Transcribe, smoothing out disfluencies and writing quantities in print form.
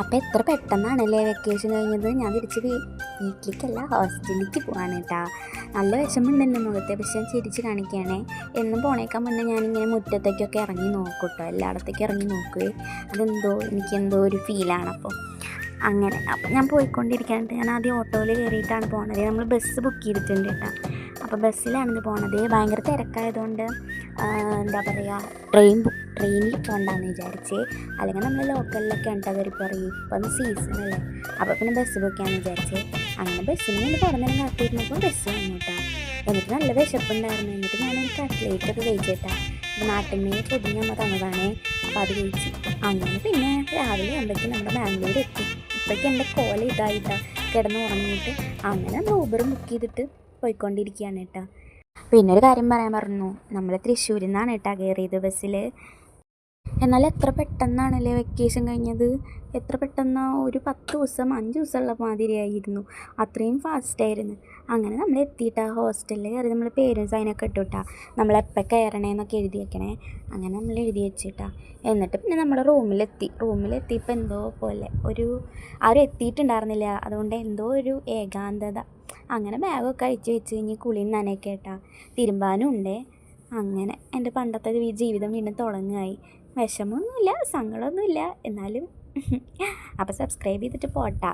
അപ്പോൾ എത്ര പെട്ടെന്നാണല്ലേ വെക്കേഷൻ കഴിഞ്ഞത്. ഞാൻ തിരിച്ച് വീട്ടിലേക്കല്ല ഹോസ്റ്റലിലേക്ക് പോവാണ് കേട്ടോ. നല്ല വിഷമമുണ്ട് എൻ്റെ മുഖത്തെ, പക്ഷെ ഞാൻ ചിരിച്ച് കാണിക്കുകയാണേ. എന്നും പോണേക്കാൻ മുന്നേ ഞാനിങ്ങനെ മുറ്റത്തേക്കൊക്കെ ഇറങ്ങി നോക്കും കേട്ടോ, എല്ലായിടത്തേക്കും ഇറങ്ങി നോക്കുകയെ. എനിക്കെന്തോ ഒരു ഫീലാണ്. അപ്പോൾ ഞാൻ പോയിക്കൊണ്ടിരിക്കാനായിട്ട് ഞാൻ ആദ്യം ഓട്ടോയിൽ കയറിയിട്ടാണ് പോണത്. നമ്മൾ ബസ് ബുക്ക് ചെയ്തിട്ടുണ്ട് കേട്ടോ. അപ്പോൾ ബസ്സിലാണിത് പോണത്. ഭയങ്കര തിരക്കായതുകൊണ്ട് എന്താ പറയുക, ട്രെയിനിൽ പോകണ്ടെന്ന് വിചാരിച്ചേ. അല്ലെങ്കിൽ നമ്മൾ ലോക്കലിലൊക്കെ ഉണ്ട് കയറി പറയും. ഇപ്പം സീസണല്ലേ, അപ്പോൾ പിന്നെ ബസ് ബുക്ക് ചെയ്യാമെന്ന് വിചാരിച്ചേ. അങ്ങനെ ബസ്സിന് വേണ്ടി കുറേ നേരം കാത്തിരുന്നപ്പോൾ ബസ് വന്നു കേട്ടോ. എന്നിട്ട് നല്ല വിശപ്പുണ്ടായിരുന്നു. എന്നിട്ട് ഞാനൊരു കട്ട്ലേറ്റൊക്കെ കഴിച്ചേട്ടാ. നാട്ടിൽ നിന്ന് പൊതിഞ്ഞമ്മ തന്നതാണേ. അപ്പോൾ അത് കഴിച്ചു. അങ്ങനെ പിന്നെ രാവിലെ ആകുമ്പോഴേക്കും നമ്മുടെ ബാംഗ്ലൂർ എത്തി. ഇപ്പോഴേക്കും എൻ്റെ കോല ഇതായിട്ടാണ് കിടന്ന് ഉറങ്ങിയിട്ട്. അങ്ങനെ നമ്മൾ ഊബർ ബുക്ക് ചെയ്തിട്ട് പോയിക്കൊണ്ടിരിക്കുകയാണ് കേട്ടോ. പിന്നെ ഒരു കാര്യം പറയാൻ പറഞ്ഞു, നമ്മൾ തൃശ്ശൂരിൽ നിന്നാണ് കേട്ടോ കയറിയത് ബസ്സിൽ. എന്നാൽ എത്ര പെട്ടെന്നാണല്ലേ വെക്കേഷൻ കഴിഞ്ഞത്. എത്ര പെട്ടെന്ന് ഒരു 10 ദിവസം 5 ദിവസമുള്ള മാതിരിയായിരുന്നു. അത്രയും ഫാസ്റ്റായിരുന്നു. അങ്ങനെ നമ്മൾ എത്തിയിട്ടാ ഹോസ്റ്റലിൽ കയറി. നമ്മൾ പേരും സൈനൊക്കെ ഇട്ടുവിട്ടാ, നമ്മളെപ്പോൾ കയറണേന്നൊക്കെ എഴുതി വെക്കണേ. അങ്ങനെ നമ്മൾ എഴുതി വെച്ചിട്ടാ. എന്നിട്ട് പിന്നെ നമ്മൾ റൂമിലെത്തിയപ്പോൾ എന്തോ പോലെ ആരും എത്തിയിട്ടുണ്ടായിരുന്നില്ല. അതുകൊണ്ട് എന്തോ ഒരു ഏകാന്തത. അങ്ങനെ ബാഗൊക്കെ അഴിച്ച് വെച്ച് കഴിഞ്ഞ് കുളിയും നനയൊക്കെ കേട്ടാ. തിരുമ്പാനും ഉണ്ടേ. അങ്ങനെ എൻ്റെ പണ്ടത്തെ ജീവിതം വീണ്ടും തുടങ്ങായി. വിഷമമൊന്നുമില്ല, സങ്കടമൊന്നുമില്ല, എന്നാലും അപ്പോൾ സബ്സ്ക്രൈബ് ചെയ്തിട്ട് പോട്ടാ.